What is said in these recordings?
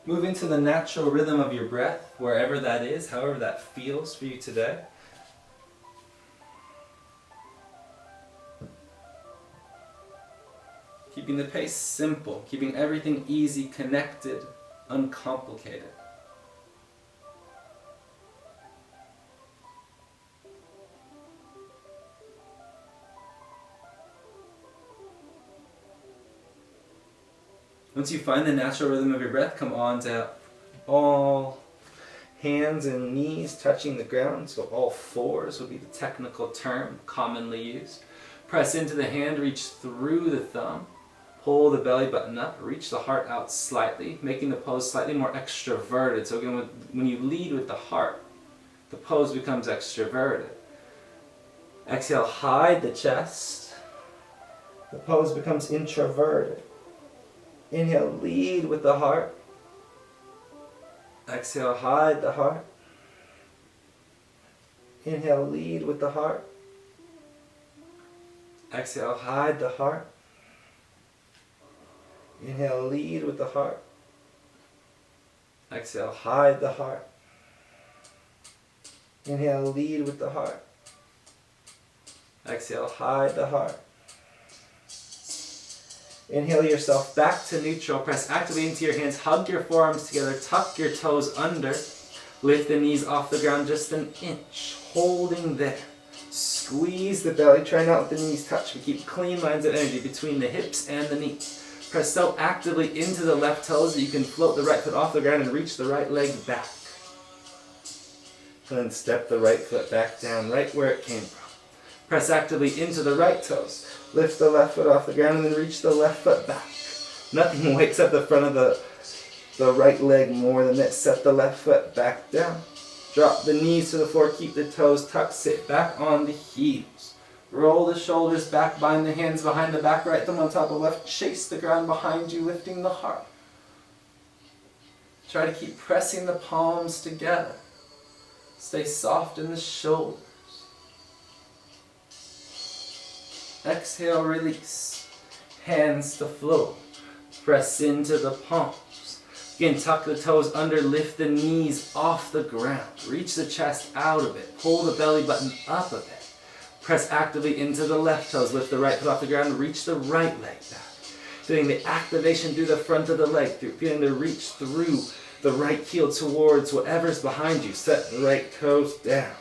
Move into the natural rhythm of your breath, wherever that is, however that feels for you today. Keeping the pace simple, keeping everything easy, connected, uncomplicated. Once you find the natural rhythm of your breath, come on to all hands and knees touching the ground. So all fours would be the technical term commonly used. Press into the hand, reach through the thumb. Pull the belly button up, reach the heart out slightly, making the pose slightly more extroverted. So again, when you lead with the heart, the pose becomes extroverted. Exhale, hide the chest. The pose becomes introverted. Inhale, lead with the heart. Exhale, hide the heart. Inhale, lead with the heart. Exhale, hide the heart. Inhale, lead with the heart. Exhale, hide the heart. Inhale, lead with the heart. Exhale, hide the heart. Inhale yourself back to neutral. Press actively into your hands. Hug your forearms together. Tuck your toes under. Lift the knees off the ground just an inch. Holding there. Squeeze the belly. Try not to let the knees touch. We keep clean lines of energy between the hips and the knees. Press so actively into the left toes that you can float the right foot off the ground and reach the right leg back. And then step the right foot back down right where it came from. Press actively into the right toes. Lift the left foot off the ground and then reach the left foot back. Nothing wakes up the front of the right leg more than this. Set the left foot back down. Drop the knees to the floor. Keep the toes tucked. Sit back on the heels. Roll the shoulders back. Bind the hands behind the back. Right thumb on top of left. Chase the ground behind you, lifting the heart. Try to keep pressing the palms together. Stay soft in the shoulders. Exhale, release. Hands to floor. Press into the palms. Again, tuck the toes under, lift the knees off the ground. Reach the chest out a bit. Pull the belly button up a bit. Press actively into the left toes. Lift the right foot off the ground. Reach the right leg back. Feeling the activation through the front of the leg. Feeling the reach through the right heel towards whatever's behind you. Set the right toes down.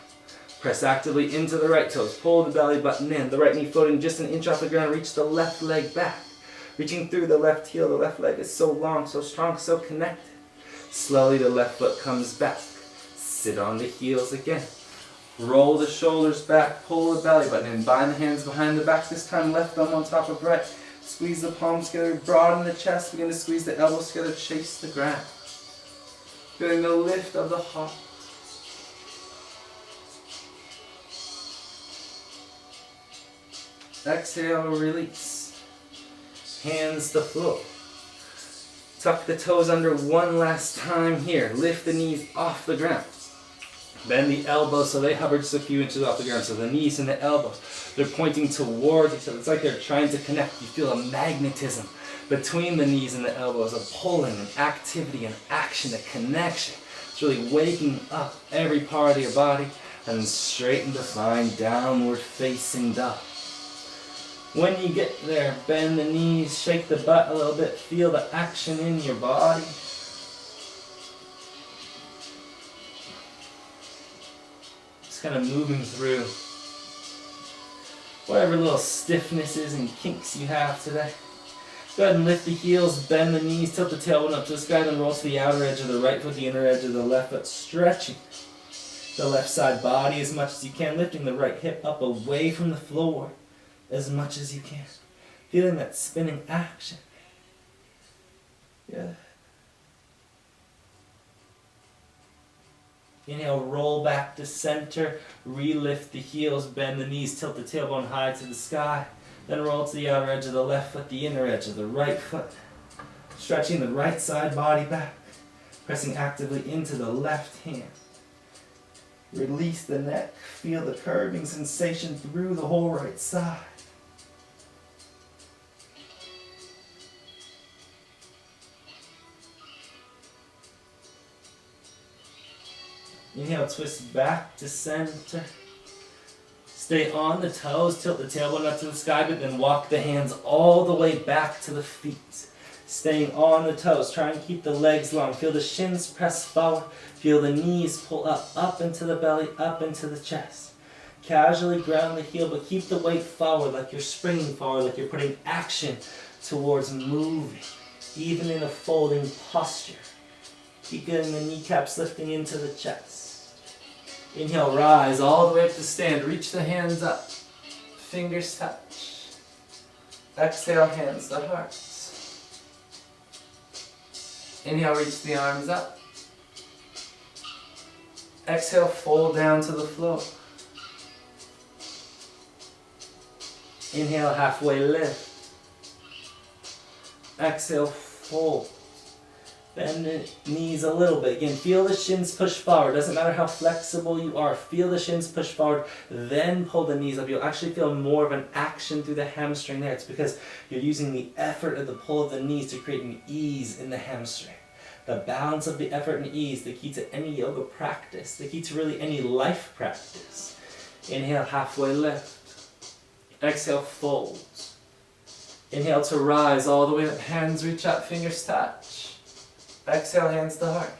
Press actively into the right toes. Pull the belly button in. The right knee floating just an inch off the ground. Reach the left leg back. Reaching through the left heel. The left leg is so long, so strong, so connected. Slowly the left foot comes back. Sit on the heels again. Roll the shoulders back. Pull the belly button in. Bind the hands behind the back. This time left thumb on top of right. Squeeze the palms together. Broaden the chest. Begin to squeeze the elbows together. Chase the ground. Feeling the lift of the heart. Exhale, release. Hands to floor. Tuck the toes under one last time here. Lift the knees off the ground. Bend the elbows so they hover just a few inches off the ground. So the knees and the elbows, they're pointing towards each other. It's like they're trying to connect. You feel a magnetism between the knees and the elbows, a pulling, an activity, an action, a connection. It's really waking up every part of your body. And straighten the spine, downward facing dog. When you get there, bend the knees, shake the butt a little bit, feel the action in your body. Just kind of moving through whatever little stiffnesses and kinks you have today. Go ahead and lift the heels, bend the knees, tilt the tailbone up to the sky, then roll to the outer edge of the right foot, the inner edge of the left foot, stretching the left side body as much as you can, lifting the right hip up away from the floor as much as you can. Feeling that spinning action. Yeah. Inhale, roll back to center, re-lift the heels, bend the knees, tilt the tailbone high to the sky, then roll to the outer edge of the left foot, the inner edge of the right foot. Stretching the right side body back, pressing actively into the left hand. Release the neck, feel the curving sensation through the whole right side. Inhale, twist back to center. Stay on the toes, tilt the tailbone up to the sky, but then walk the hands all the way back to the feet. Staying on the toes, try and keep the legs long. Feel the shins press forward. Feel the knees pull up into the belly, up into the chest. Casually ground the heel, but keep the weight forward, like you're springing forward, like you're putting action towards moving, even in a folding posture. Keep getting the kneecaps lifting into the chest. Inhale, rise all the way up to stand. Reach the hands up. Fingers touch. Exhale, hands to heart. Inhale, reach the arms up. Exhale, fold down to the floor. Inhale, halfway lift. Exhale, fold. Bend the knees a little bit. Again, feel the shins push forward. Doesn't matter how flexible you are. Feel the shins push forward, then pull the knees up. You'll actually feel more of an action through the hamstring there. It's because you're using the effort of the pull of the knees to create an ease in the hamstring. The balance of the effort and ease, the key to any yoga practice, the key to really any life practice. Inhale, halfway lift. Exhale, fold. Inhale to rise all the way up. Hands reach up, fingers touch. Exhale, hands to heart.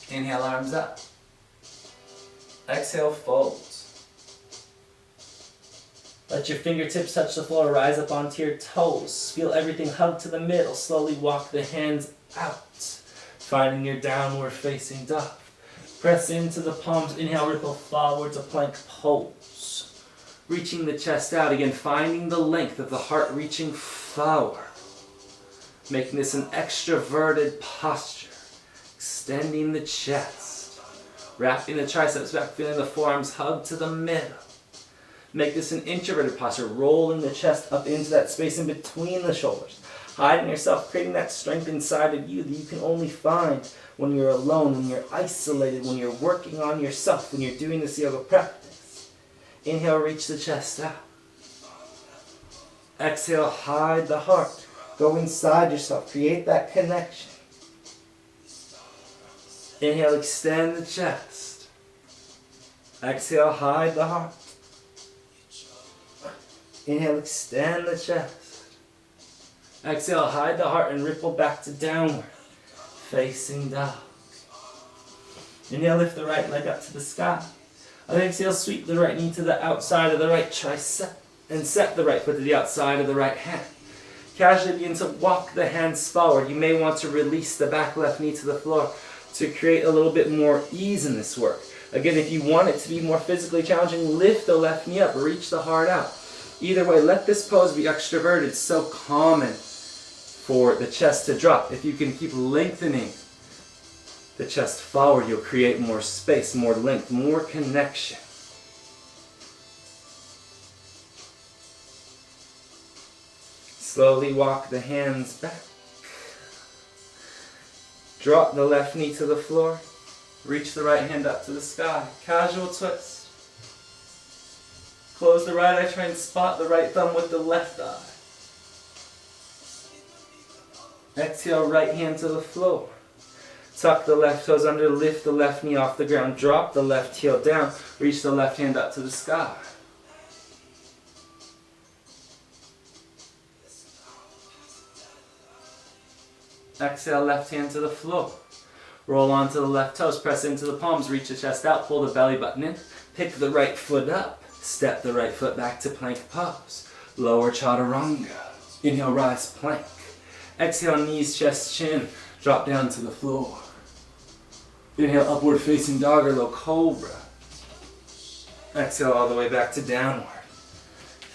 Inhale, arms up. Exhale, fold. Let your fingertips touch the floor, rise up onto your toes. Feel everything hug to the middle. Slowly walk the hands out, finding your downward facing dog. Press into the palms. Inhale, ripple forward to plank pose. Reaching the chest out. Again, finding the length of the heart reaching forward. Making this an extroverted posture. Extending the chest. Wrapping the triceps back, feeling the forearms hug to the middle. Make this an introverted posture, rolling the chest up into that space in between the shoulders. Hiding yourself, creating that strength inside of you that you can only find when you're alone, when you're isolated, when you're working on yourself, when you're doing this yoga practice. Inhale, reach the chest out. Exhale, hide the heart. Go inside yourself, create that connection. Inhale, extend the chest. Exhale, hide the heart. Inhale, extend the chest. Exhale, hide the heart and ripple back to downward, facing dog. Inhale, lift the right leg up to the sky. And exhale, sweep the right knee to the outside of the right tricep and set the right foot to the outside of the right hand. Casually begin to walk the hands forward. You may want to release the back left knee to the floor to create a little bit more ease in this work. Again, if you want it to be more physically challenging, lift the left knee up, reach the heart out. Either way, let this pose be extroverted. It's so common for the chest to drop. If you can keep lengthening the chest forward, you'll create more space, more length, more connection. Slowly walk the hands back. Drop the left knee to the floor. Reach the right hand up to the sky. Casual twist. Close the right eye, try and spot the right thumb with the left eye. Exhale, right hand to the floor. Tuck the left toes under, lift the left knee off the ground, drop the left heel down, reach the left hand up to the sky. Exhale, left hand to the floor. Roll onto the left toes, press into the palms, reach the chest out, pull the belly button in, pick the right foot up, step the right foot back to plank pose. Lower chaturanga. Inhale, rise, plank. Exhale, knees, chest, chin, drop down to the floor. Inhale, upward facing dog or low cobra. Exhale, all the way back to downward.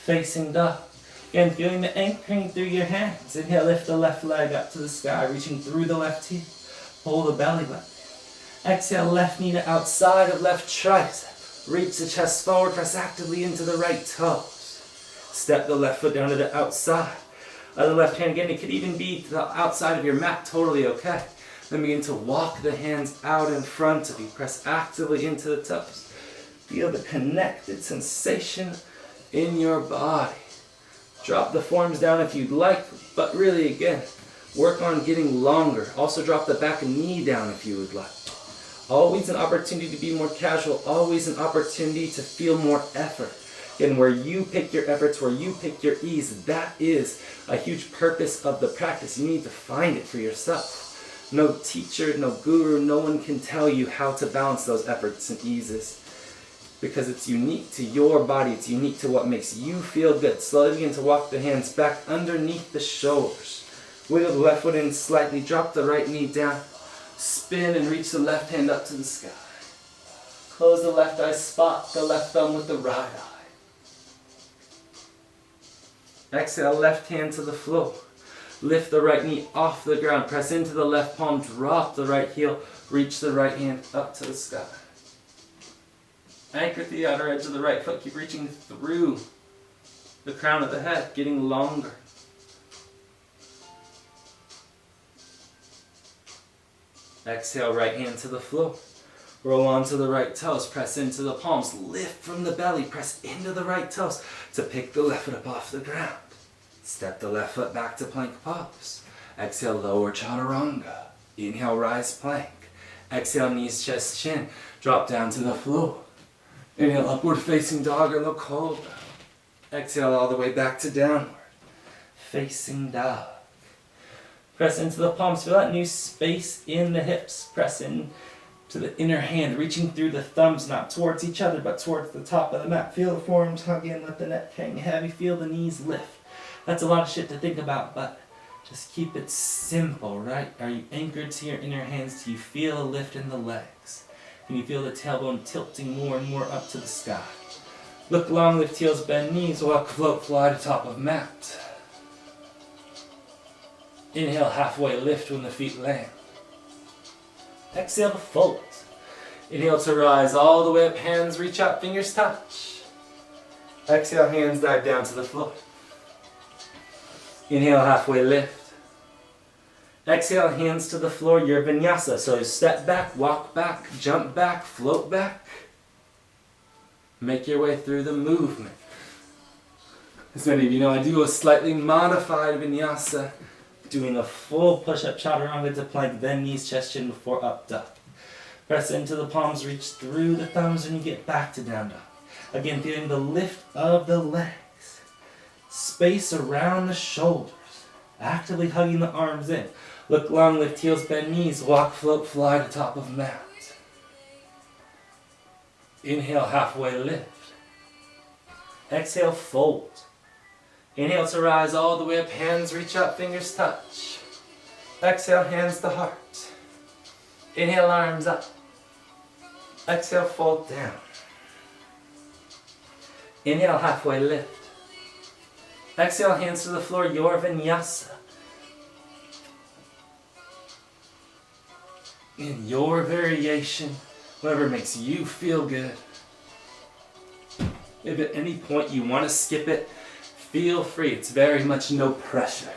Facing dog. Again, feeling the anchoring through your hands. Inhale, lift the left leg up to the sky, reaching through the left heel. Pull the belly button. Exhale, left knee to outside of left tricep. Reach the chest forward, press actively into the right toes. Step the left foot down to the outside of the left hand. Again, it could even be to the outside of your mat, totally okay. Then begin to walk the hands out in front of you. Press actively into the toes. Feel the connected sensation in your body. Drop the forearms down if you'd like, but really again, work on getting longer. Also drop the back knee down if you would like. Always an opportunity to be more casual. Always an opportunity to feel more effort. And where you pick your efforts, where you pick your ease, that is a huge purpose of the practice. You need to find it for yourself. No teacher, no guru, no one can tell you how to balance those efforts and eases, because it's unique to your body. It's unique to what makes you feel good. Slowly begin to walk the hands back underneath the shoulders. Wiggle the left foot in slightly. Drop the right knee down. Spin and reach the left hand up to the sky. Close the left eye. Spot the left thumb with the right eye. Exhale, left hand to the floor. Lift the right knee off the ground. Press into the left palm. Drop the right heel. Reach the right hand up to the sky. Anchor at the outer edge of the right foot. Keep reaching through the crown of the head, getting longer. Exhale, right hand to the floor. Roll onto the right toes. Press into the palms. Lift from the belly. Press into the right toes to pick the left foot up off the ground. Step the left foot back to plank pose. Exhale, lower chaturanga. Inhale, rise plank. Exhale, knees, chest, chin. Drop down to the floor. Inhale, upward facing dog or low cobra. Exhale all the way back to downward facing dog. Press into the palms. Feel that new space in the hips. Press in to the inner hand, reaching through the thumbs, not towards each other, but towards the top of the mat. Feel the forearms hug in, let the neck hang heavy. Feel the knees lift. That's a lot of shit to think about, but just keep it simple, right? Are you anchored to your inner hands? Do you feel a lift in the legs? Can you feel the tailbone tilting more and more up to the sky? Look long, lift heels, bend knees, walk, float, fly to top of mat. Inhale, halfway lift when the feet land. Exhale to fold. Inhale to rise all the way up, hands reach up, fingers touch. Exhale, hands dive down to the floor. Inhale, halfway lift. Exhale, hands to the floor, your vinyasa. So step back, walk back, jump back, float back. Make your way through the movement. As many of you know, I do a slightly modified vinyasa, doing a full push-up chaturanga to plank, then knees, chest, chin before up dog. Press into the palms, reach through the thumbs when you get back to down dog. Again, feeling the lift of the legs. Space around the shoulders. Actively hugging the arms in. Look long, lift heels, bend knees, walk, float, fly to top of mat. Inhale, halfway lift. Exhale, fold. Inhale to rise all the way up, hands reach up, fingers touch. Exhale, hands to heart. Inhale, arms up. Exhale, fold down. Inhale, halfway lift. Exhale, hands to the floor, your vinyasa. In your variation, whatever makes you feel good. If at any point you want to skip it, feel free. It's very much no pressure.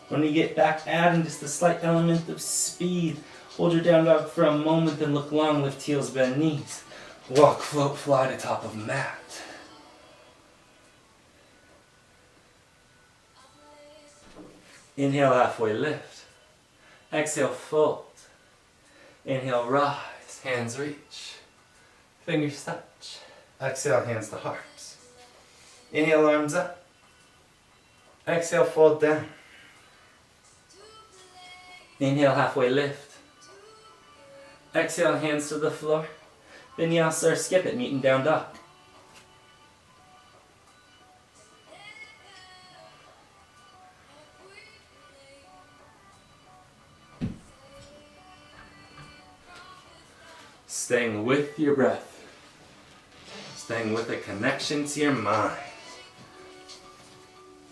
When you get back, adding just a slight element of speed. Hold your down dog for a moment, then look long, lift heels, bend knees. Walk, float, fly to top of mat. Inhale, halfway lift. Exhale, fold. Inhale, rise, hands reach. Fingers touch. Exhale, hands to heart. Inhale, arms up. Exhale, fold down. Inhale, halfway lift. Exhale, hands to the floor. Vinyasa or skip it, meet in down dog. Staying with your breath. Staying with a connection to your mind.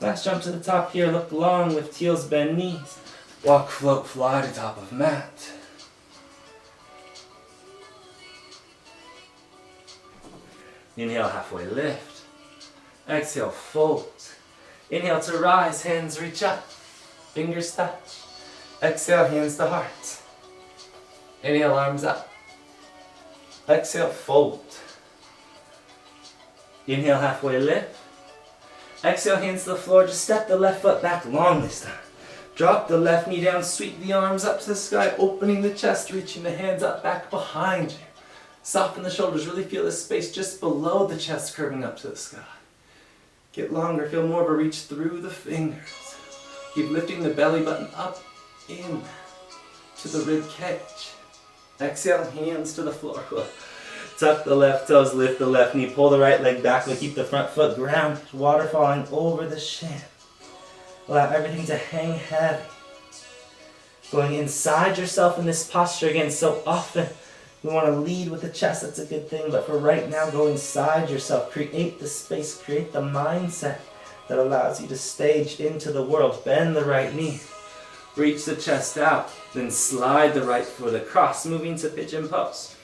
Last jump to the top here. Look long, lift heels, bend knees. Walk, float, fly to top of mat. Inhale, halfway lift. Exhale, fold. Inhale to rise, hands reach up. Fingers touch. Exhale, hands to heart. Inhale, arms up. Exhale, fold. Inhale, halfway lift. Exhale, hands to the floor. Just step the left foot back long this time. Drop the left knee down, sweep the arms up to the sky, opening the chest, reaching the hands up back behind you. Soften the shoulders, really feel the space just below the chest curving up to the sky. Get longer, feel more of a reach through the fingers. Keep lifting the belly button up, in, to the rib cage. Exhale, hands to the floor. Tuck the left toes, lift the left knee, pull the right leg back, but keep the front foot grounded, water falling over the shin. Allow everything to hang heavy. Going inside yourself in this posture again. So often we want to lead with the chest, that's a good thing, but for right now, go inside yourself. Create the space, create the mindset that allows you to stage into the world. Bend the right knee. Reach the chest out, then slide the right foot across, moving to pigeon pose.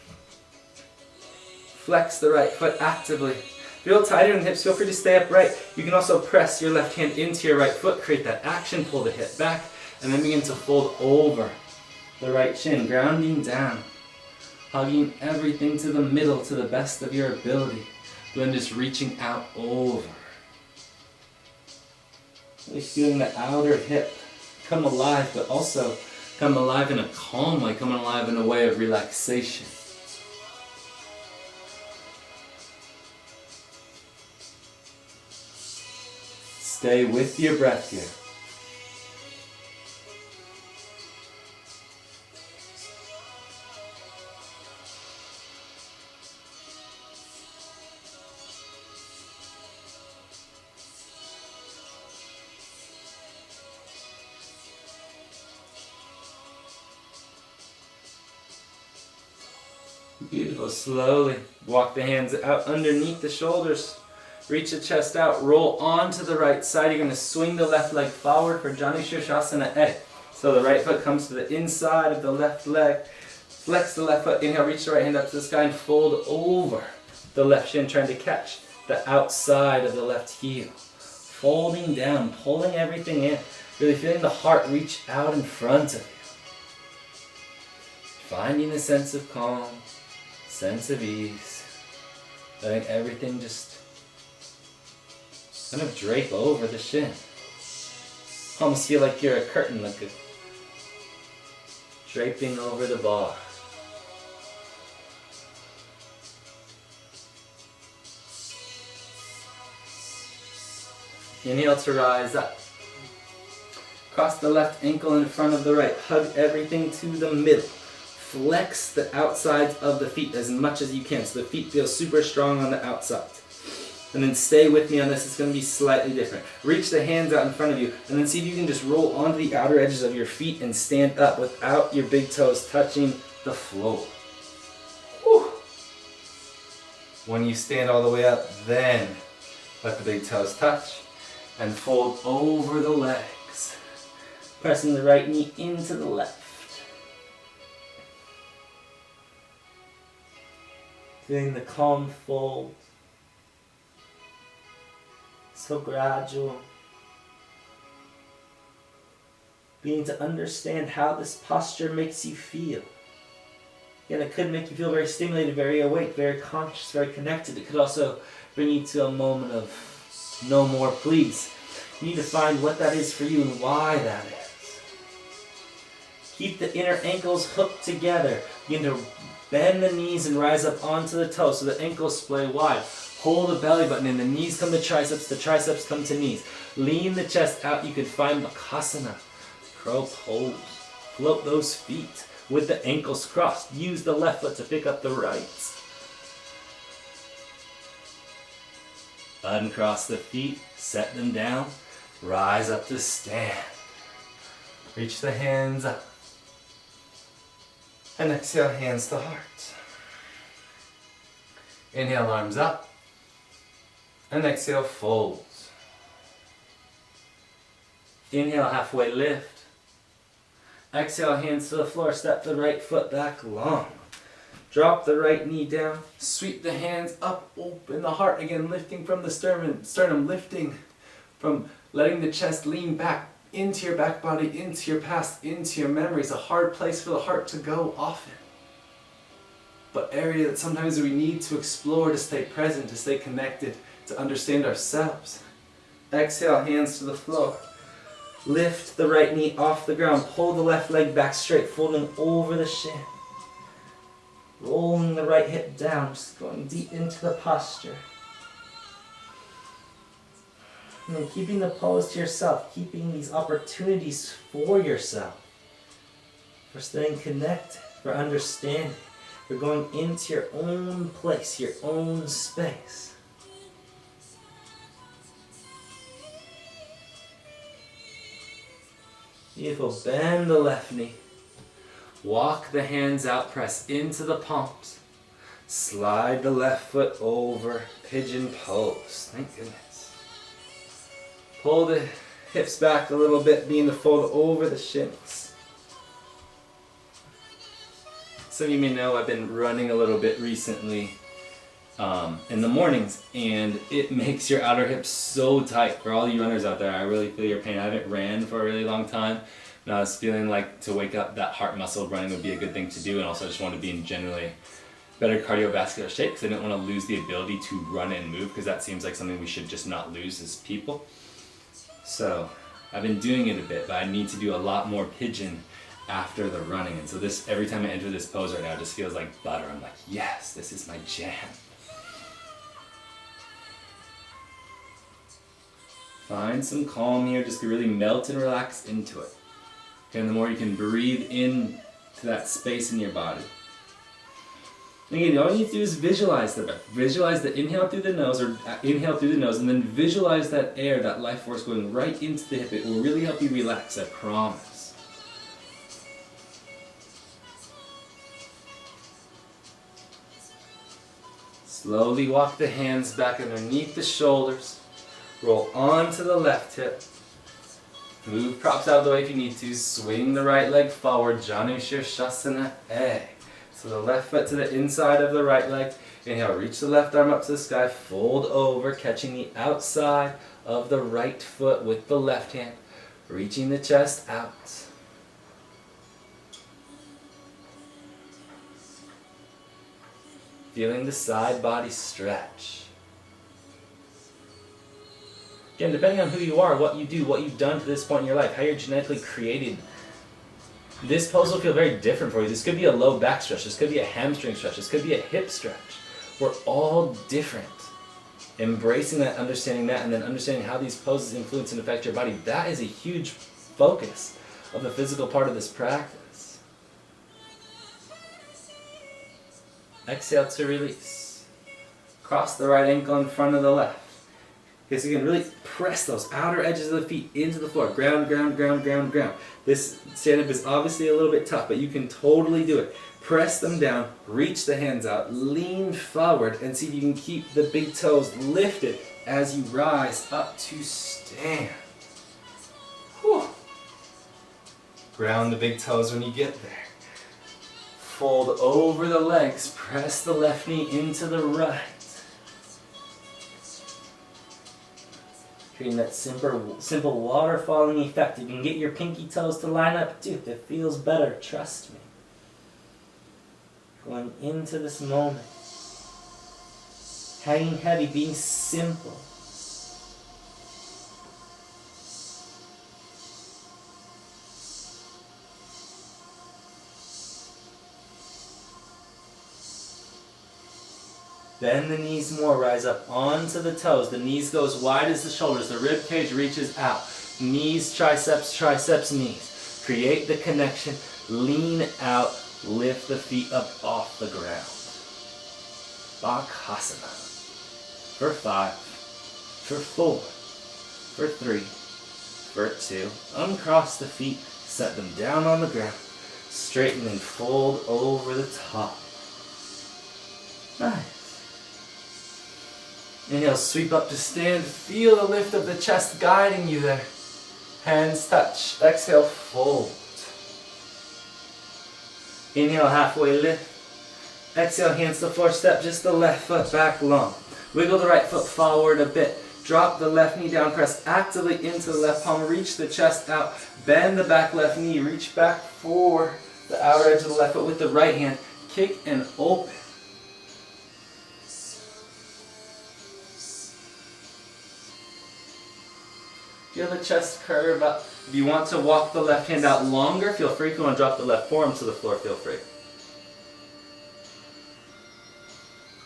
Flex the right foot actively. Feel tighter in the hips, feel free to stay upright. You can also press your left hand into your right foot, create that action, pull the hip back, and then begin to fold over the right shin, grounding down, hugging everything to the middle to the best of your ability. Then just reaching out over. Really feeling the outer hip come alive, but also come alive in a calm way, come alive in a way of relaxation. Stay with your breath here. Beautiful. Slowly walk the hands out underneath the shoulders. Reach the chest out, roll onto the right side. You're going to swing the left leg forward for Janu Shirshasana A. So the right foot comes to the inside of the left leg. Flex the left foot. Inhale, reach the right hand up to the sky and fold over the left shin, trying to catch the outside of the left heel. Folding down, pulling everything in. Really feeling the heart reach out in front of you. Finding a sense of calm, sense of ease. Letting everything just kind of drape over the shin. Almost feel like you're a curtain, like a draping over the bar. Inhale to rise up. Cross the left ankle in front of the right. Hug everything to the middle. Flex the outsides of the feet as much as you can so the feet feel super strong on the outside. And then stay with me on this, it's going to be slightly different. Reach the hands out in front of you and then see if you can just roll onto the outer edges of your feet and stand up without your big toes touching the floor. Whew. When you stand all the way up, then let the big toes touch and fold over the legs. Pressing the right knee into the left. Feeling the calm fold. So gradual. Beginning to understand how this posture makes you feel. Again, it could make you feel very stimulated, very awake, very conscious, very connected. It could also bring you to a moment of no more please. You need to find what that is for you and why that is. Keep the inner ankles hooked together. Begin to bend the knees and rise up onto the toes so the ankles splay wide. Hold the belly button in, the knees come to triceps, the triceps come to knees. Lean the chest out, you can find Bakasana, crow pose. Float those feet with the ankles crossed. Use the left foot to pick up the right. Uncross the feet, set them down, rise up to stand. Reach the hands up. And exhale, hands to heart. Inhale, arms up. And exhale, folds. Inhale, halfway lift. Exhale, hands to the floor. Step the right foot back long. Drop the right knee down. Sweep the hands up, open the heart. Again, lifting from the sternum, lifting from letting the chest lean back into your back body, into your past, into your memories. A hard place for the heart to go often. But area that sometimes we need to explore to stay present, to stay connected, to understand ourselves. Exhale, hands to the floor. Lift the right knee off the ground. Pull the left leg back straight, folding over the shin. Rolling the right hip down, just going deep into the posture. And then keeping the pose to yourself, keeping these opportunities for yourself, for staying connected, for understanding, for going into your own place, your own space. Beautiful. Bend the left knee. Walk the hands out, press into the palms. Slide the left foot over, pigeon pose. Thank goodness. Pull the hips back a little bit, being the fold over the shins. Some of you may know I've been running a little bit recently in the mornings, and it makes your outer hips so tight. For all you runners out there, I really feel your pain. I haven't ran for a really long time, and I was feeling like to wake up that heart muscle running would be a good thing to do, and also I just wanted to be in generally better cardiovascular shape because I didn't want to lose the ability to run and move, because that seems like something we should just not lose as people. So I've been doing it a bit, but I need to do a lot more pigeon after the running, and so this, every time I enter this pose right now, it just feels like butter. I'm like, yes, this is my jam. Find some calm here, just to really melt and relax into it. Okay, and the more you can breathe in to that space in your body. And again, all you need to do is visualize the breath. Visualize the inhale through the nose, or inhale through the nose, and then visualize that air, that life force going right into the hip. It will really help you relax, I promise. Slowly walk the hands back underneath the shoulders. Roll onto the left hip. Move props out of the way if you need to. Swing the right leg forward. Janu Shirshasana A. So the left foot to the inside of the right leg. Inhale, reach the left arm up to the sky. Fold over, catching the outside of the right foot with the left hand. Reaching the chest out. Feeling the side body stretch. Again, depending on who you are, what you do, what you've done to this point in your life, how you're genetically created, this pose will feel very different for you. This could be a low back stretch. This could be a hamstring stretch. This could be a hip stretch. We're all different. Embracing that, understanding that, and then understanding how these poses influence and affect your body, that is a huge focus of the physical part of this practice. Exhale to release. Cross the right ankle in front of the left. Okay, so again, really press those outer edges of the feet into the floor. Ground, ground, ground, ground, ground. This stand-up is obviously a little bit tough, but you can totally do it. Press them down, reach the hands out, lean forward, and see if you can keep the big toes lifted as you rise up to stand. Whew. Ground the big toes when you get there. Fold over the legs, press the left knee into the right. Creating that simple waterfalling effect. You can get your pinky toes to line up too. It feels better, trust me. Going into this moment. Hanging heavy, being simple. Bend the knees more, rise up onto the toes. The knees go as wide as the shoulders. The rib cage reaches out. Knees, triceps, triceps, knees. Create the connection. Lean out. Lift the feet up off the ground. Bakasana. For 5. For 4. For 3. For 2. Uncross the feet. Set them down on the ground. Straighten and fold over the top. Nice. Inhale, sweep up to stand. Feel the lift of the chest guiding you there. Hands touch. Exhale, fold. Inhale, halfway lift. Exhale, hands to floor, step just the left foot back long. Wiggle the right foot forward a bit. Drop the left knee down, press actively into the left palm. Reach the chest out. Bend the back left knee. Reach back for the outer edge of the left foot with the right hand. Kick and open. Feel the chest curve up. If you want to walk the left hand out longer, feel free. If you want to drop the left forearm to the floor, feel free.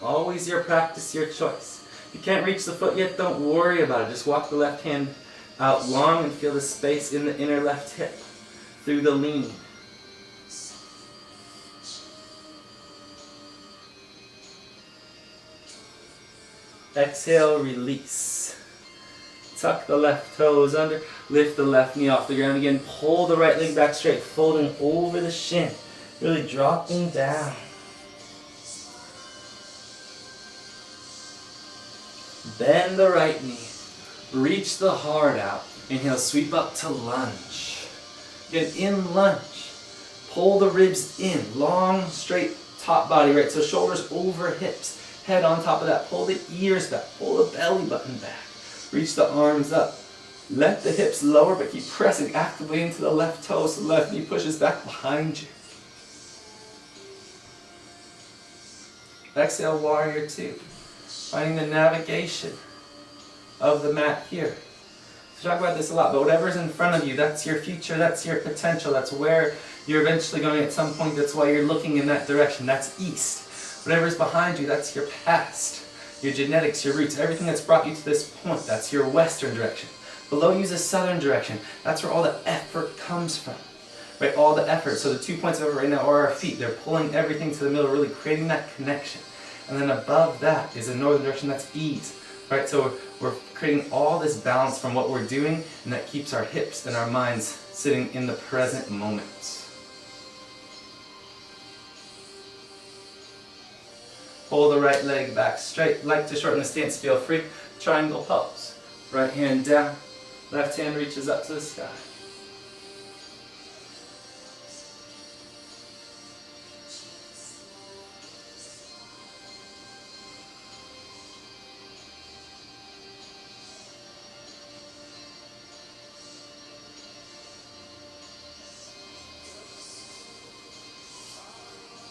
Always your practice, your choice. If you can't reach the foot yet, don't worry about it. Just walk the left hand out long and feel the space in the inner left hip through the lean. Exhale, release. Tuck the left toes under, lift the left knee off the ground again, pull the right leg back straight, folding over the shin, really dropping down. Bend the right knee, reach the heart out, inhale, sweep up to lunge. Again, in lunge, pull the ribs in, long, straight top body, right? So shoulders over hips, head on top of that, pull the ears back, pull the belly button back. Reach the arms up. Let the hips lower, but keep pressing actively into the left toe so the left knee pushes back behind you. Exhale, warrior two. Finding the navigation of the mat here. We talk about this a lot, but whatever's in front of you, that's your future, that's your potential, that's where you're eventually going at some point, that's why you're looking in that direction, that's east. Whatever's behind you, that's your past. Your genetics, your roots, everything that's brought you to this point, that's your western direction. Below you is a southern direction. That's where all the effort comes from. Right, all the effort. So the 2 points over right now are our feet. They're pulling everything to the middle, really creating that connection. And then above that is a northern direction, that's ease. Right, so we're creating all this balance from what we're doing, and that keeps our hips and our minds sitting in the present moment. Pull the right leg back straight. Like to shorten the stance, feel free. Triangle pose. Right hand down. Left hand reaches up to the sky.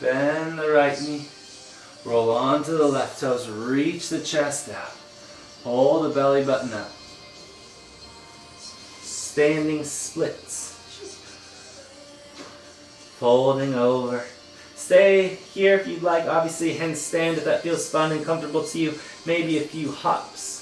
Bend the right knee. Roll onto the left toes, reach the chest out. Hold the belly button up. Standing splits. Folding over. Stay here if you'd like, obviously handstand if that feels fun and comfortable to you. Maybe a few hops.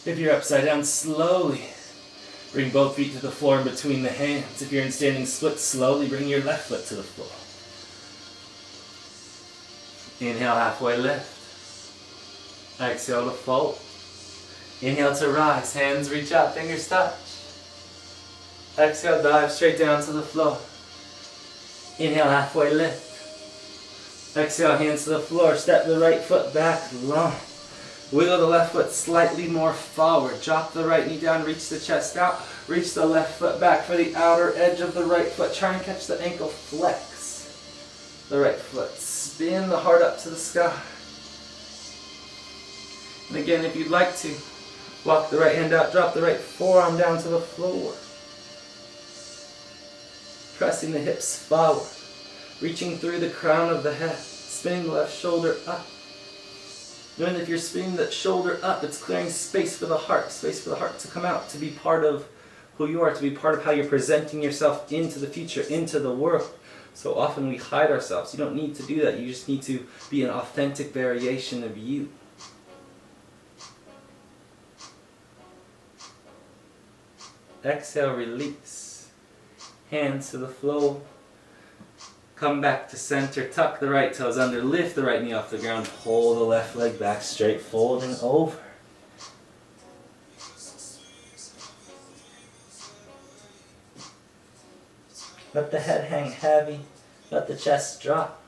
If you're upside down, slowly bring both feet to the floor in between the hands. If you're in standing split, slowly bring your left foot to the floor. Inhale, halfway lift. Exhale to fold. Inhale to rise. Hands reach out, fingers touch. Exhale, dive straight down to the floor. Inhale, halfway lift. Exhale, hands to the floor. Step the right foot back long. Wiggle the left foot slightly more forward. Drop the right knee down, reach the chest out. Reach the left foot back for the outer edge of the right foot. Try and catch the ankle, flex the right foot. Spin the heart up to the sky. And again, if you'd like to, walk the right hand out, drop the right forearm down to the floor. Pressing the hips forward. Reaching through the crown of the head. Spinning the left shoulder up. Knowing that if you're spinning the shoulder up, it's clearing space for the heart to come out, to be part of who you are, to be part of how you're presenting yourself into the future, into the world. So often we hide ourselves. You don't need to do that. You just need to be an authentic variation of you. Exhale, release. Hands to the floor. Come back to center, tuck the right toes under, lift the right knee off the ground, pull the left leg back straight, folding over. Let the head hang heavy, let the chest drop.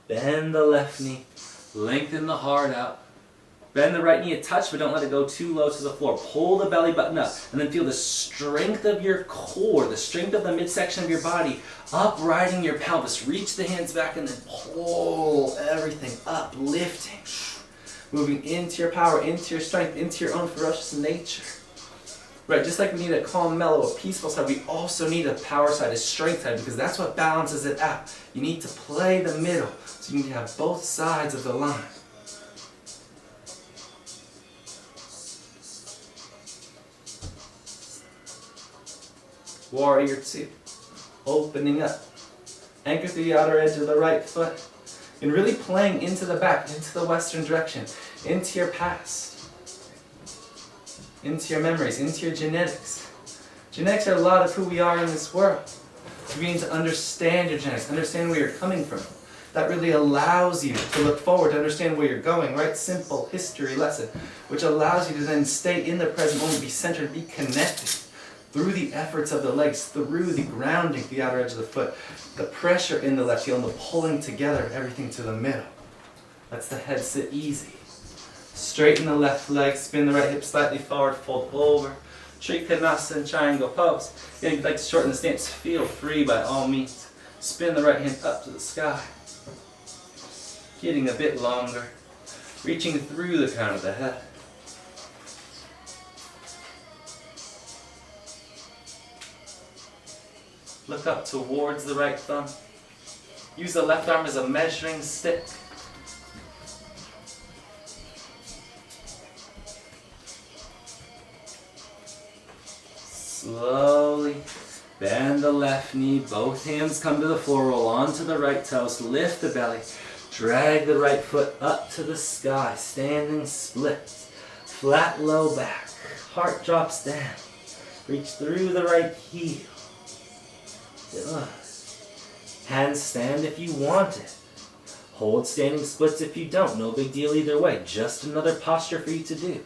Bend the left knee, lengthen the heart out. Bend the right knee a touch, but don't let it go too low to the floor. Pull the belly button up, and then feel the strength of your core, the strength of the midsection of your body, uprighting your pelvis. Reach the hands back and then pull everything up, lifting. moving into your power, into your strength, into your own ferocious nature. Right, just like we need a calm, mellow, a peaceful side, we also need a power side, a strength side, because that's what balances it out. You need to play the middle, so you need to have both sides of the line. Warrior 2, opening up. Anchor through the outer edge of the right foot, and really playing into the back, into the western direction, into your past, into your memories, into your genetics. Genetics are a lot of who we are in this world. So you need to understand your genetics, understand where you're coming from. That really allows you to look forward, to understand where you're going, right? Simple history lesson, which allows you to then stay in the present moment, be centered, be connected through the efforts of the legs, through the grounding, the outer edge of the foot, the pressure in the left heel, and the pulling together of everything to the middle. Lets the head sit easy. Straighten the left leg, spin the right hip slightly forward, fold over. Trikonasana triangle pose. If you'd like to shorten the stance, feel free by all means. Spin the right hand up to the sky. Getting a bit longer. Reaching through the crown of the head. Look up towards the right thumb. Use the left arm as a measuring stick. Slowly bend the left knee, both hands come to the floor, roll onto the right toes, lift the belly, drag the right foot up to the sky, standing splits, flat low back, heart drops down, reach through the right heel. Handstand if you want it. Hold standing splits if you don't, no big deal either way, just another posture for you to do.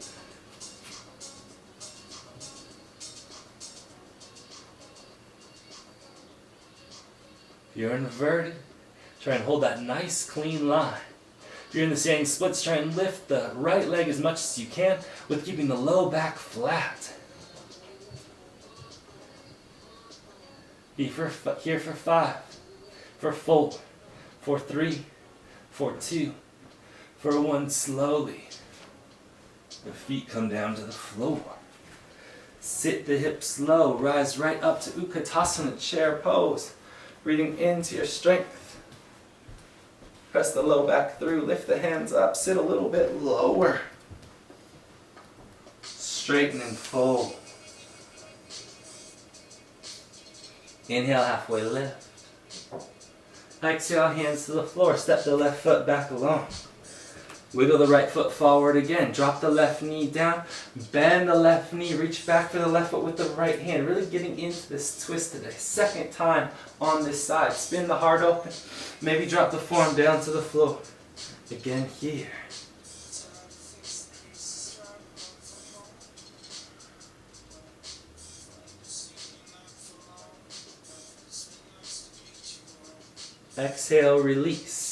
If you're inverted, try and hold that nice clean line. If you're in the standing splits, try and lift the right leg as much as you can with keeping the low back flat. Be here for 5, for 4, for 3, for 2, for 1, slowly. The feet come down to the floor. Sit the hips low, rise right up to Utkatasana, chair pose. Breathing into your strength. Press the low back through, lift the hands up, sit a little bit lower. Straighten and fold. Inhale, halfway lift. Exhale, hands to the floor, step the left foot back along. Wiggle the right foot forward again. Drop the left knee down. Bend the left knee. Reach back for the left foot with the right hand. Really getting into this twist today. Second time on this side. Spin the heart open. Maybe drop the forearm down to the floor. Again here. Exhale, release.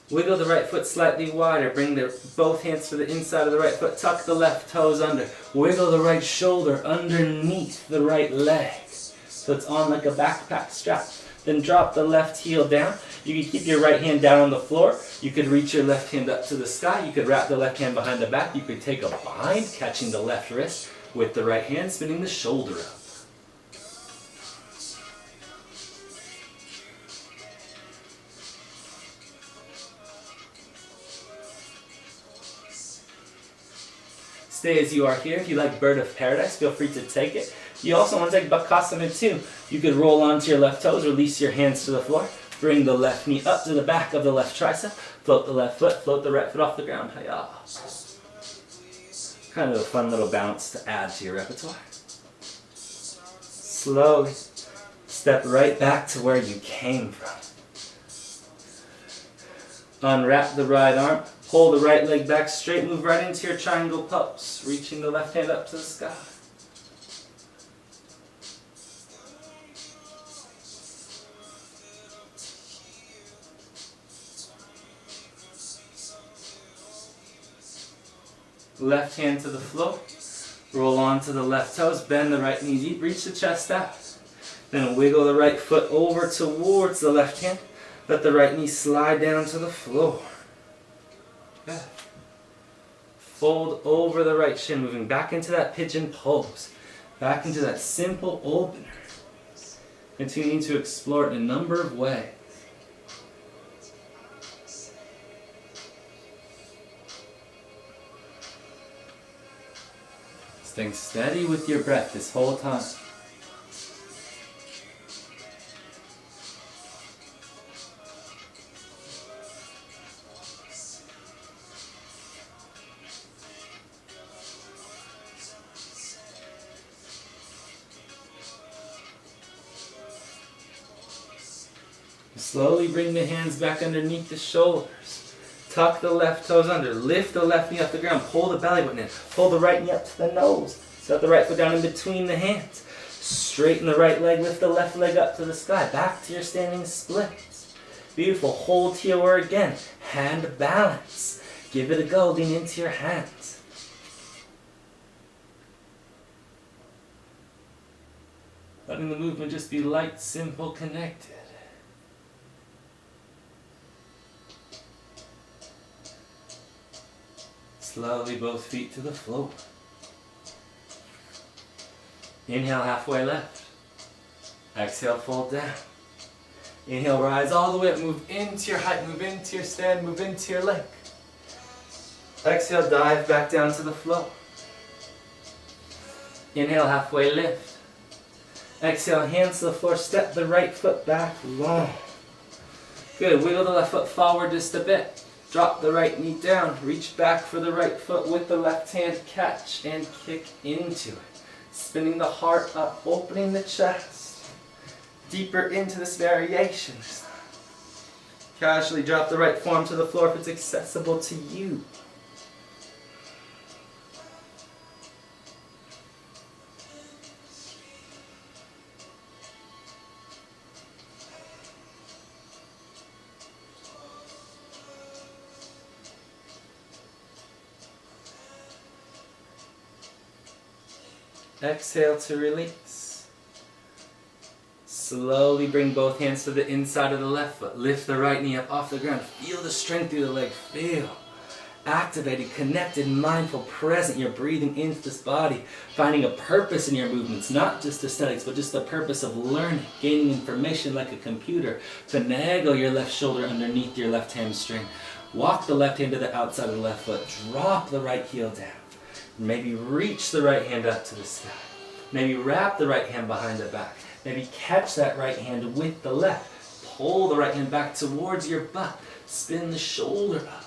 Wiggle the right foot slightly wider. Bring both hands to the inside of the right foot. Tuck the left toes under. Wiggle the right shoulder underneath the right leg. So it's on like a backpack strap. Then drop the left heel down. You can keep your right hand down on the floor. You could reach your left hand up to the sky. You could wrap the left hand behind the back. You could take a bind, catching the left wrist with the right hand, spinning the shoulder up. Stay as you are here. If you like Bird of Paradise, feel free to take it. You also want to take Bakasana too. You could roll onto your left toes, release your hands to the floor, bring the left knee up to the back of the left tricep, float the left foot, float the right foot off the ground. Hiya. Kind of a fun little bounce to add to your repertoire. Slowly step right back to where you came from. Unwrap the right arm. Pull the right leg back straight, move right into your triangle pose, reaching the left hand up to the sky. Left hand to the floor, roll onto the left toes, bend the right knee deep, reach the chest out. Then wiggle the right foot over towards the left hand, let the right knee slide down to the floor. Good. Fold over the right shin, moving back into that pigeon pose. Back into that simple opener. Continuing to explore it in a number of ways. Staying steady with your breath this whole time. Slowly bring the hands back underneath the shoulders. Tuck the left toes under. Lift the left knee off the ground. Pull the belly button in. Pull the right knee up to the nose. Set the right foot down in between the hands. Straighten the right leg. Lift the left leg up to the sky. Back to your standing splits. Beautiful. Hold here or again. Hand balance. Give it a go. Lean into your hands. Letting the movement just be light, simple, connected. Slowly both feet to the floor. Inhale, halfway left. Exhale, fold down. Inhale, rise all the way up. Move into your height, move into your stand, move into your leg. Exhale, dive back down to the floor. Inhale, halfway lift. Exhale, hands to the floor, step the right foot back long. Good, wiggle the left foot forward just a bit. Drop the right knee down, reach back for the right foot with the left hand, catch and kick into it. Spinning the heart up, opening the chest. Deeper into this variation. Casually drop the right forearm to the floor if it's accessible to you. Exhale to release. Slowly bring both hands to the inside of the left foot. Lift the right knee up off the ground. Feel the strength through the leg. Feel. Activated, connected, mindful, present. You're breathing into this body. Finding a purpose in your movements. Not just aesthetics, but just the purpose of learning. Gaining information like a computer. Finagle your left shoulder underneath your left hamstring. Walk the left hand to the outside of the left foot. Drop the right heel down. Maybe reach the right hand up to the sky. Maybe wrap the right hand behind the back. Maybe catch that right hand with the left. Pull the right hand back towards your butt. Spin the shoulder up.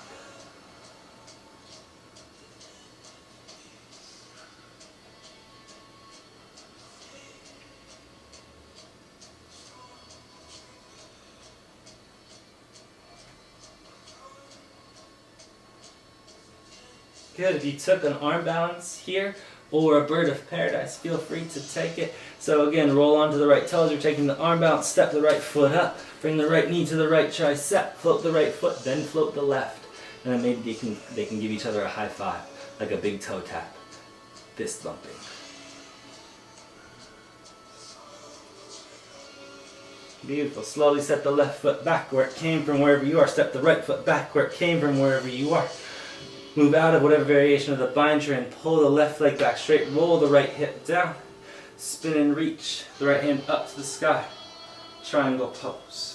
Good. If you took an arm balance here or a bird of paradise, feel free to take it. So again, roll onto the right toes. You're taking the arm balance, step the right foot up, bring the right knee to the right tricep, float the right foot, then float the left. And then maybe they can give each other a high five, like a big toe tap, fist bumping. Beautiful. Slowly set the left foot back where it came from, wherever you are. Step the right foot back where it came from, wherever you are. Move out of whatever variation of the bind you're in. Pull the left leg back straight. Roll the right hip down. Spin and reach the right hand up to the sky. Triangle pose.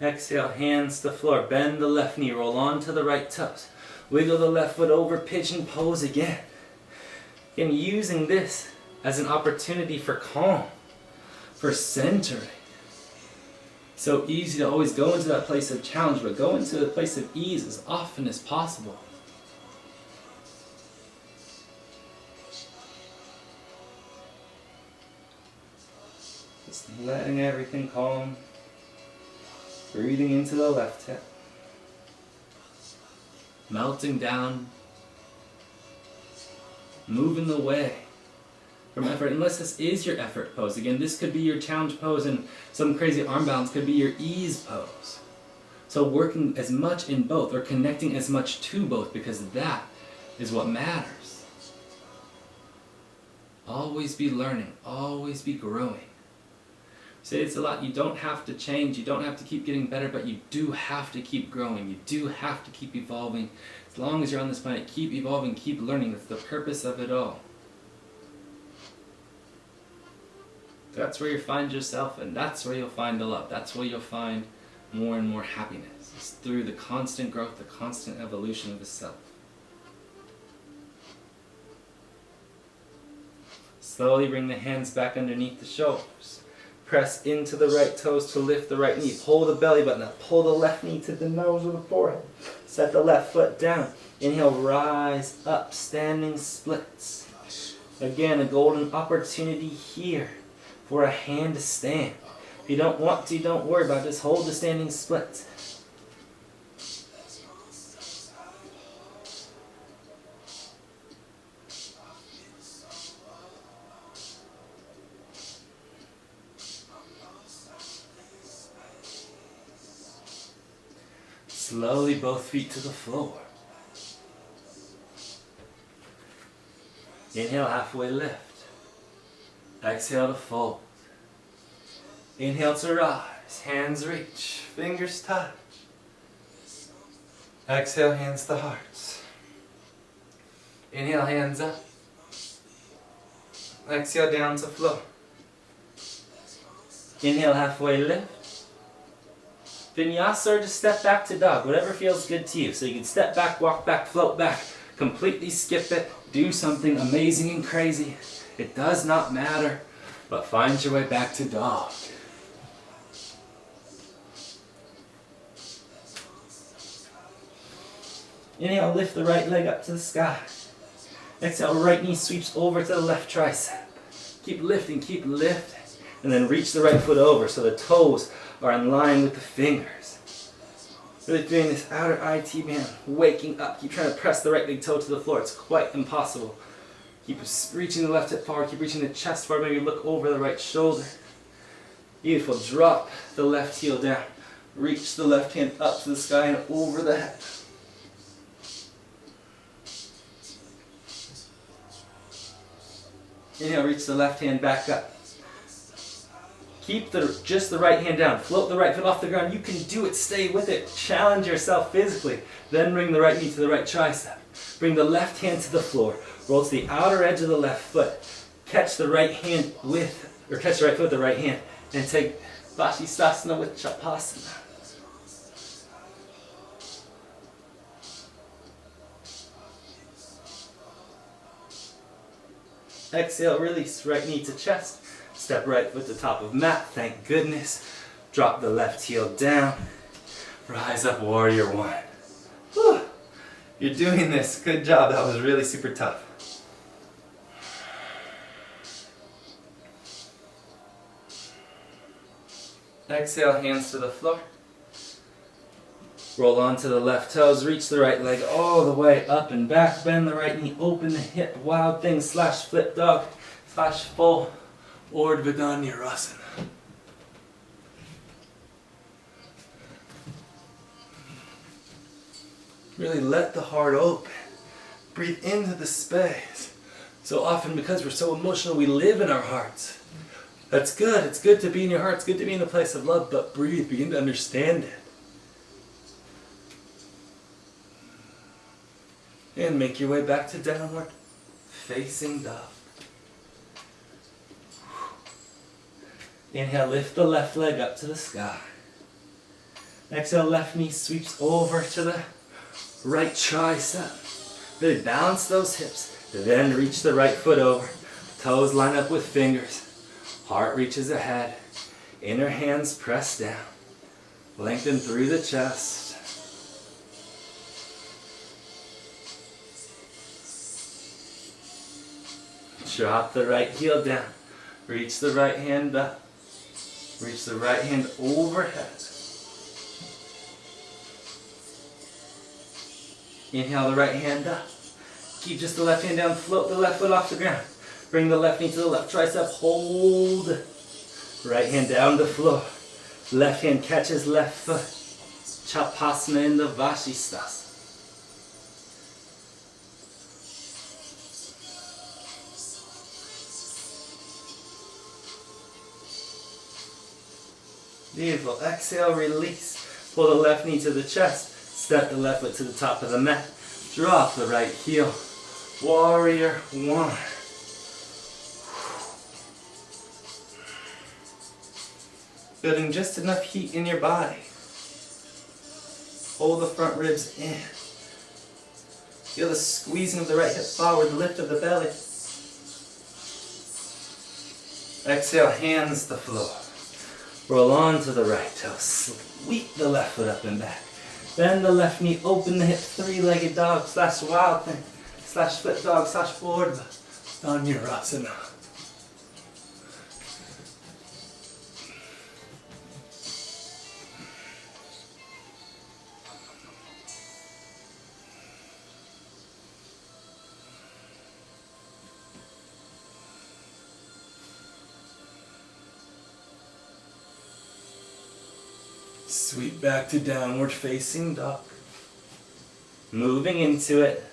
Exhale, hands to the floor. Bend the left knee, roll onto the right toes. Wiggle the left foot over, pigeon pose again. And using this as an opportunity for calm, for centering. So easy to always go into that place of challenge, but go into a place of ease as often as possible. Just letting everything calm. Breathing into the left hip. Melting down. Moving the way from effort, unless this is your effort pose. Again, this could be your challenge pose, and some crazy arm balance could be your ease pose. So working as much in both, or connecting as much to both, because that is what matters. Always be learning, always be growing. Say it's a lot, you don't have to change, you don't have to keep getting better, but you do have to keep growing, you do have to keep evolving. As long as you're on this planet, keep evolving, keep learning. That's the purpose of it all. That's where you find yourself, and that's where you'll find the love. That's where you'll find more and more happiness. It's through the constant growth, the constant evolution of the self. Slowly bring the hands back underneath the shoulders. Press into the right toes to lift the right knee. Pull the belly button up. Pull the left knee to the nose or the forehead. Set the left foot down. Inhale, rise up, standing splits. Again, a golden opportunity here for a handstand. If you don't want to, don't worry about it. Just hold the standing split. Slowly both feet to the floor. Inhale, halfway lift. Exhale to fold. Inhale to rise. Hands reach. Fingers touch. Exhale, hands to hearts. Inhale, hands up. Exhale, down to floor. Inhale, halfway lift. Vinyasa, or just step back to dog, whatever feels good to you. So you can step back, walk back, float back, completely skip it, do something amazing and crazy. It does not matter, but find your way back to dog. Inhale, lift the right leg up to the sky. Exhale, right knee sweeps over to the left tricep. Keep lifting, and then reach the right foot over so the toes are in line with the fingers. Really doing this outer IT band, waking up. Keep trying to press the right big toe to the floor. It's quite impossible. Keep reaching the left hip forward, keep reaching the chest forward, maybe look over the right shoulder. Beautiful, drop the left heel down. Reach the left hand up to the sky and over the head. Inhale, reach the left hand back up. Keep just the right hand down. Float the right foot off the ground. You can do it. Stay with it. Challenge yourself physically. Then bring the right knee to the right tricep. Bring the left hand to the floor. Roll to the outer edge of the left foot. Catch the right hand catch the right foot with the right hand. And take Vashisthasana with Chapasana. Exhale, release. Right knee to chest. Step right foot to top of mat, thank goodness. Drop the left heel down. Rise up, warrior one. Whew. You're doing this, good job. That was really super tough. Exhale, hands to the floor. Roll onto the left toes, reach the right leg all the way up and back. Bend the right knee, open the hip, wild thing / flip dog / full Urdhva-Dhanurasana. Really let the heart open. Breathe into the space. So often, because we're so emotional, we live in our hearts. That's good. It's good to be in your heart. It's good to be in a place of love, but breathe. Begin to understand it. And make your way back to downward facing dog. Inhale, lift the left leg up to the sky. Exhale, left knee sweeps over to the right tricep. Really balance those hips. Then reach the right foot over. Toes line up with fingers. Heart reaches ahead. Inner hands press down. Lengthen through the chest. Drop the right heel down. Reach the right hand up. Reach the right hand overhead. Inhale the right hand up. Keep just the left hand down. Float the left foot off the ground. Bring the left knee to the left tricep. Hold. Right hand down the floor. Left hand catches left foot. Chapasana in the Vashisthasana. Beautiful. Exhale, release. Pull the left knee to the chest. Step the left foot to the top of the mat. Drop the right heel. Warrior one. Building just enough heat in your body. Hold the front ribs in. Feel the squeezing of the right hip forward, lift of the belly. Exhale, hands to the floor. Roll on to the right toe. Sweep the left foot up and back. Bend the left knee, open the hip, three-legged dog slash wild thing, slash split dog slash forward Dhanurasana. Sweep back to downward facing dog. Moving into it.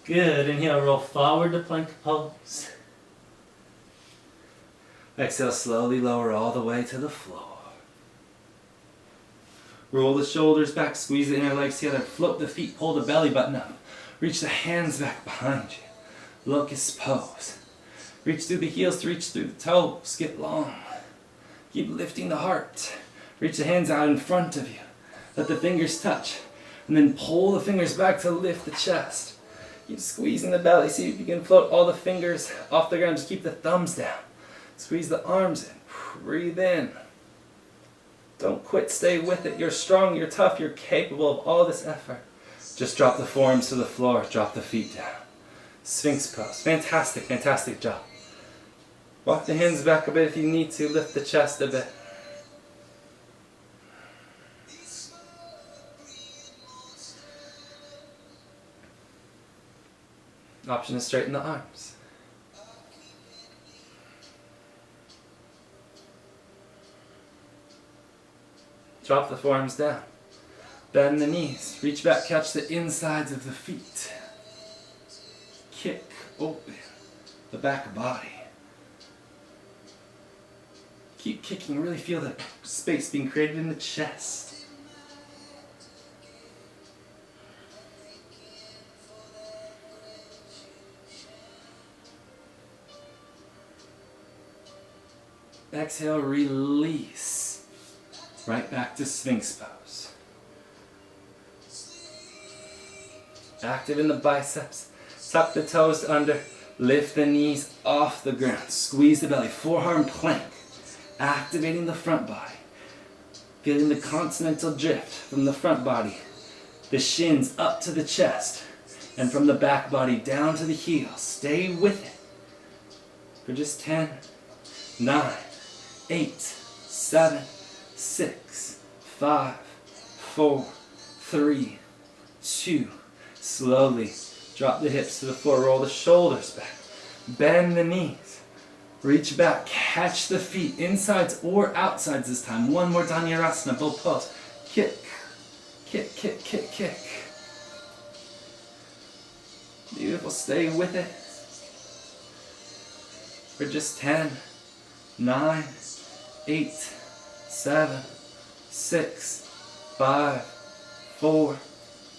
Good. Inhale, roll forward to plank pose. Exhale, slowly lower all the way to the floor. Roll the shoulders back, squeeze the inner legs together, float the feet, pull the belly button up. Reach the hands back behind you. Locust pose. Reach through the heels to reach through the toes. Get long. Keep lifting the heart. Reach the hands out in front of you. Let the fingers touch. And then pull the fingers back to lift the chest. Keep squeezing the belly. See if you can float all the fingers off the ground. Just keep the thumbs down. Squeeze the arms in. Breathe in. Don't quit. Stay with it. You're strong. You're tough. You're capable of all this effort. Just drop the forearms to the floor. Drop the feet down. Sphinx pose. Fantastic, fantastic job. Walk the hands back a bit if you need to. Lift the chest a bit. Option is straighten the arms. Drop the forearms down. Bend the knees. Reach back, catch the insides of the feet. Kick open the back body. Keep kicking. Really feel the space being created in the chest. Exhale, release. Right back to Sphinx pose. Active in the biceps. Tuck the toes under. Lift the knees off the ground. Squeeze the belly. Forearm plank. Activating the front body. Feeling the continental drift from the front body. The shins up to the chest. And from the back body down to the heels. Stay with it. For just 10, 9, 8, 7, 6, 5, 4, 3, 2. Slowly drop the hips to the floor. Roll the shoulders back. Bend the knees. Reach back. Catch the feet. Insides or outsides this time. One more Dhanurasana. Both pose. Kick. Kick, kick, kick, kick. Beautiful. Stay with it. For just 10, 9, 8, 7, 6, 5, 4,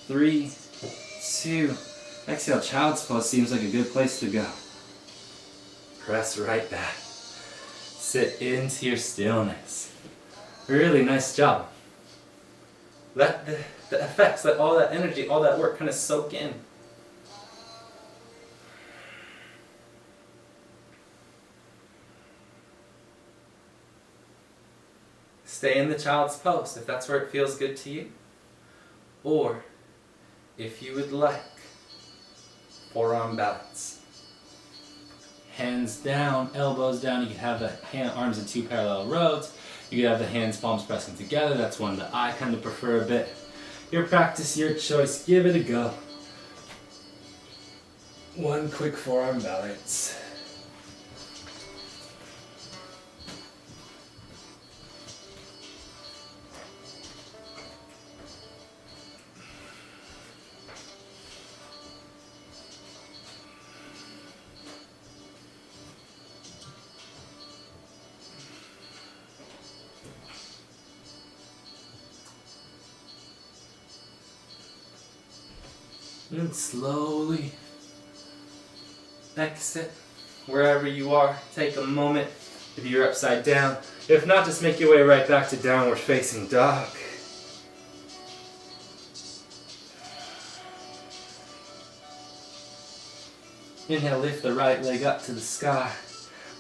3, 2. Exhale, child's pose seems like a good place to go. Press right back. Sit into your stillness. Really nice job. Let the effects, let all that energy, all that work kind of soak in. Stay in the child's pose if that's where it feels good to you. Or, if you would like, forearm balance. Hands down, elbows down. You can have the arms in two parallel rows. You can have the hands, palms pressing together. That's one that I kind of prefer a bit. Your practice, your choice. Give it a go. One quick forearm balance. And then slowly exit. Wherever you are, take a moment. If you're upside down, if not, just make your way right back to downward facing dog. Inhale, lift the right leg up to the sky.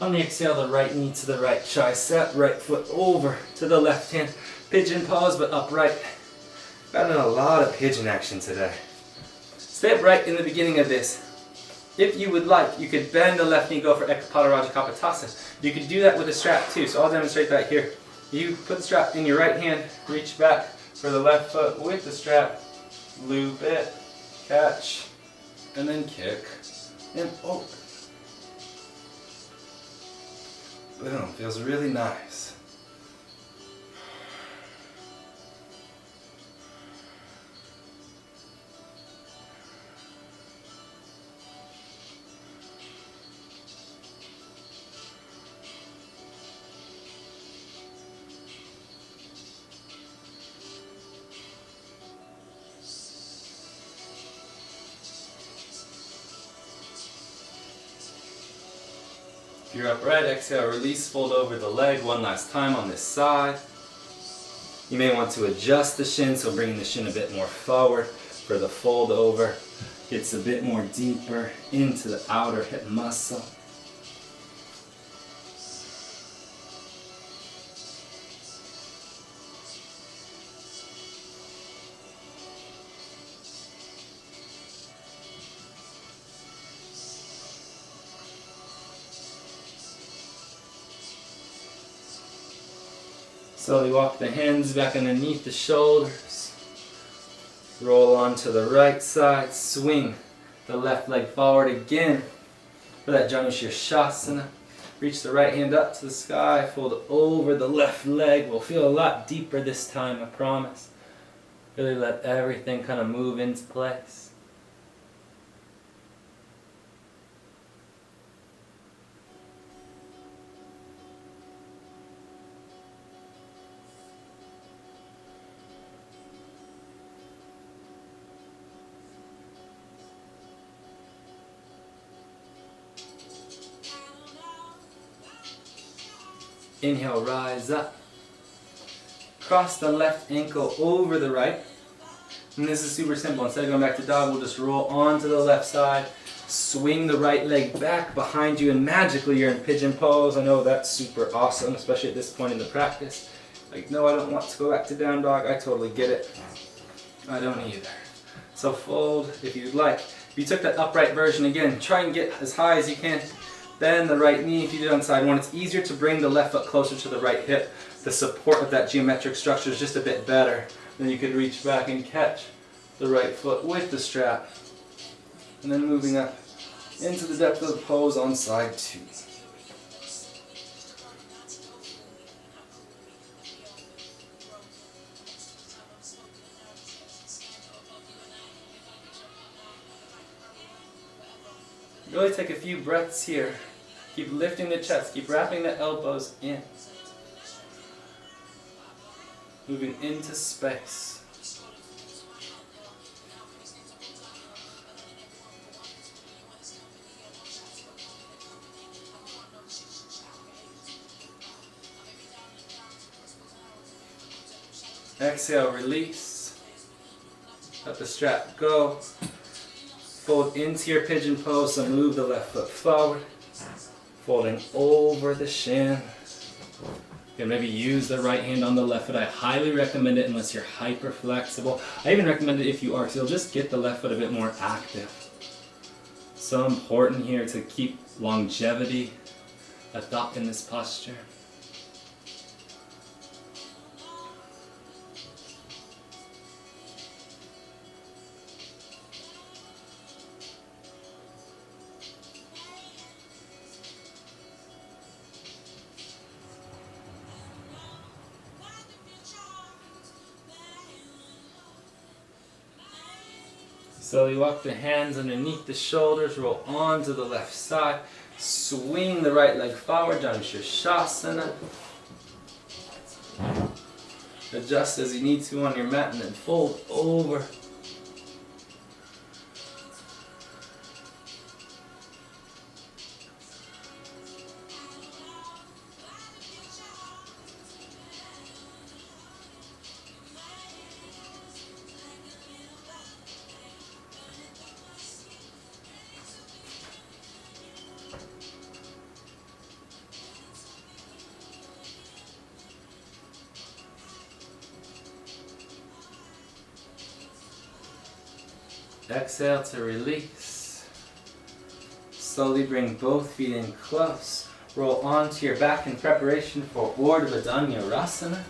On the exhale, the right knee to the right tricep, right foot over to the left hand. Pigeon pose, but upright. Got in a lot of pigeon action today. Stay upright in the beginning of this. If you would like, you could bend the left knee, go for Ekapada Kapotasana. You could do that with a strap too, so I'll demonstrate that here. You put the strap in your right hand, reach back for the left foot with the strap, loop it, catch, and then kick, and open. Boom, feels really nice. If you're upright, exhale, release, fold over the leg one last time on this side. You may want to adjust the shin, so bringing the shin a bit more forward for the fold over. Gets a bit more deeper into the outer hip muscle. Slowly walk the hands back underneath the shoulders. Roll onto the right side. Swing the left leg forward again for that Janushirshasana. Reach the right hand up to the sky. Fold over the left leg. We'll feel a lot deeper this time, I promise. Really let everything kind of move into place. Inhale, rise up. Cross the left ankle over the right. And this is super simple. Instead of going back to dog, we'll just roll onto the left side. Swing the right leg back behind you, and magically you're in pigeon pose. I know that's super awesome, especially at this point in the practice. Like, no, I don't want to go back to down dog. I totally get it. I don't either. So fold if you'd like. If you took that upright version again, try and get as high as you can. Bend the right knee if you did on side one. It's easier to bring the left foot closer to the right hip. The support of that geometric structure is just a bit better. Then you could reach back and catch the right foot with the strap. And then moving up into the depth of the pose on side two. Really take a few breaths here. Keep lifting the chest, keep wrapping the elbows in. Moving into space. Exhale, release. Let the strap go. Fold into your pigeon pose, so move the left foot forward. Folding over the shin. You can maybe use the right hand on the left foot. I highly recommend it unless you're hyper flexible. I even recommend it if you are, so you'll just get the left foot a bit more active. So important here to keep longevity in this posture. Slowly walk the hands underneath the shoulders, roll onto the left side, swing the right leg forward, Janushirshasana. Adjust as you need to on your mat and then fold over. Exhale to release. Slowly bring both feet in close. Roll onto your back in preparation for Urdhva Dhanurasana,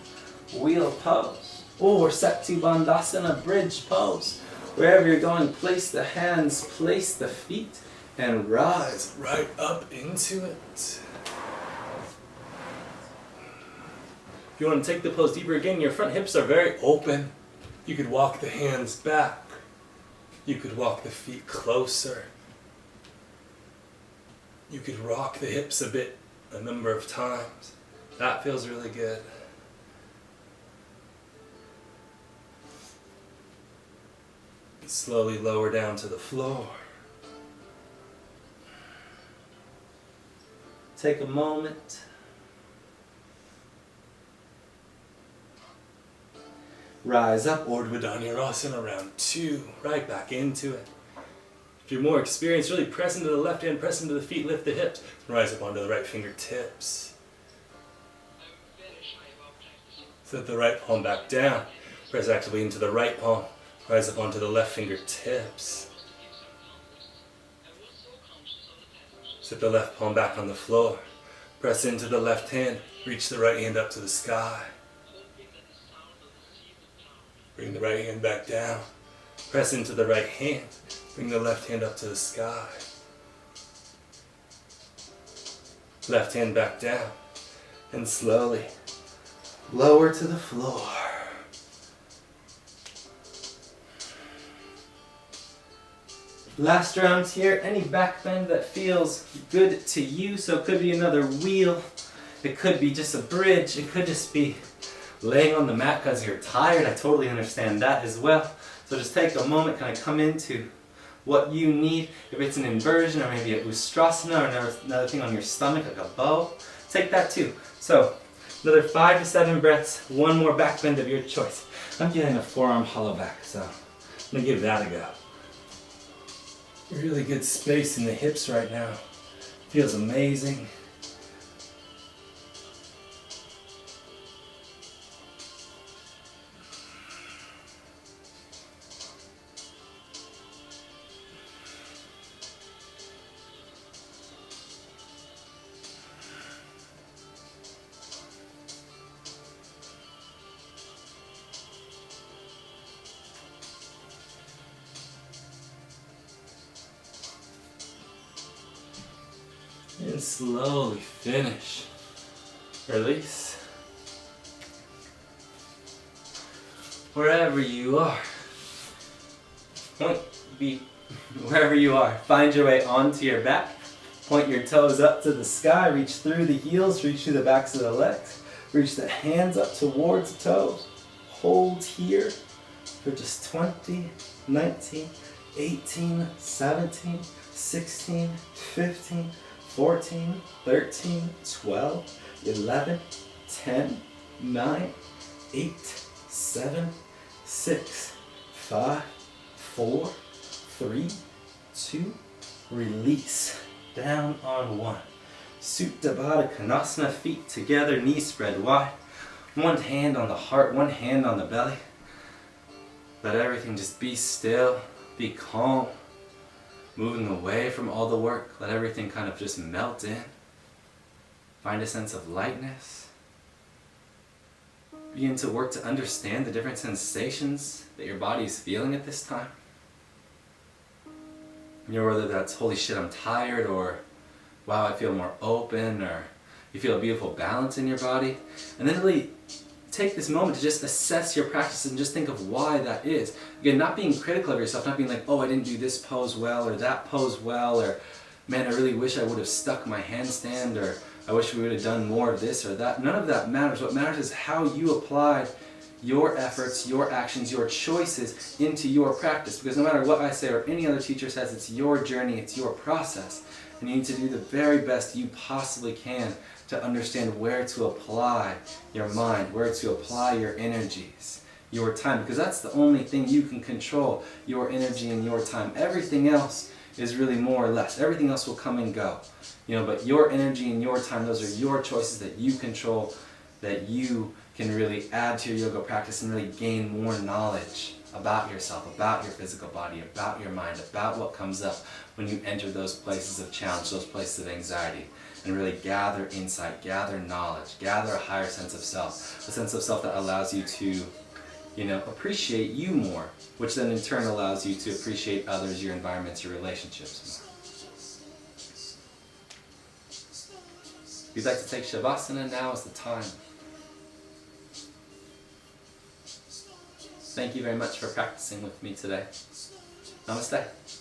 wheel pose, or Setu Bandhasana, bridge pose. Wherever you're going, place the hands, place the feet, and rise right up into it. If you want to take the pose deeper again, your front hips are very open. You could walk the hands back. You could walk the feet closer. You could rock the hips a bit a number of times. That feels really good. Slowly lower down to the floor. Take a moment. Rise up, Urdhva Dhanurasana, round 2, right back into it. If you're more experienced, really press into the left hand, press into the feet, lift the hips, rise up onto the right fingertips. Set the right palm back down, press actively into the right palm, rise up onto the left fingertips. Set the left palm back on the floor, press into the left hand, reach the right hand up to the sky. Bring the right hand back down. Press into the right hand. Bring the left hand up to the sky. Left hand back down. And slowly lower to the floor. Last round here. Any back bend that feels good to you. So it could be another wheel. It could be just a bridge. It could just be laying on the mat because you're tired. I totally understand that as well. So just take a moment, kind of come into what you need. If it's an inversion or maybe a ustrasana or another thing on your stomach like a bow, take that too. So another 5 to 7 breaths, one more back bend of your choice. I'm getting a forearm hollow back, so I'm going to give that a go. Really good space in the hips right now. Feels amazing. And slowly finish. Release. Wherever you are. Wherever you are. Find your way onto your back. Point your toes up to the sky. Reach through the heels. Reach through the backs of the legs. Reach the hands up towards the toes. Hold here for just 20, 19, 18, 17, 16, 15, 14, 13, 12, 11, 10, 9, 8, 7, 6, 5, 4, 3, 2, release. Down on 1. Supta Baddha Konasana, feet together, knees spread wide. One hand on the heart, one hand on the belly. Let everything just be still, be calm. Moving away from all the work, let everything kind of just melt in. Find a sense of lightness. Begin to work to understand the different sensations that your body is feeling at this time. Whether that's, holy shit, I'm tired, or wow, I feel more open, or you feel a beautiful balance in your body. And then really take this moment to just assess your practice and just think of why that is. Again, not being critical of yourself, not being like, oh, I didn't do this pose well or that pose well, or man, I really wish I would have stuck my handstand, or I wish we would have done more of this or that. None of that matters. What matters is how you applied your efforts, your actions, your choices into your practice. Because no matter what I say or any other teacher says, it's your journey, it's your process. And you need to do the very best you possibly can to understand where to apply your mind, where to apply your energies, your time. Because that's the only thing you can control, your energy and your time. Everything else is really more or less. Everything else will come and go. But your energy and your time, those are your choices that you control, that you can really add to your yoga practice and really gain more knowledge about yourself, about your physical body, about your mind, about what comes up when you enter those places of challenge, those places of anxiety, and really gather insight, gather knowledge, gather a higher sense of self, a sense of self that allows you to, appreciate you more, which then in turn allows you to appreciate others, your environments, your relationships more. If you'd like to take Shavasana, now is the time. Thank you very much for practicing with me today. Namaste.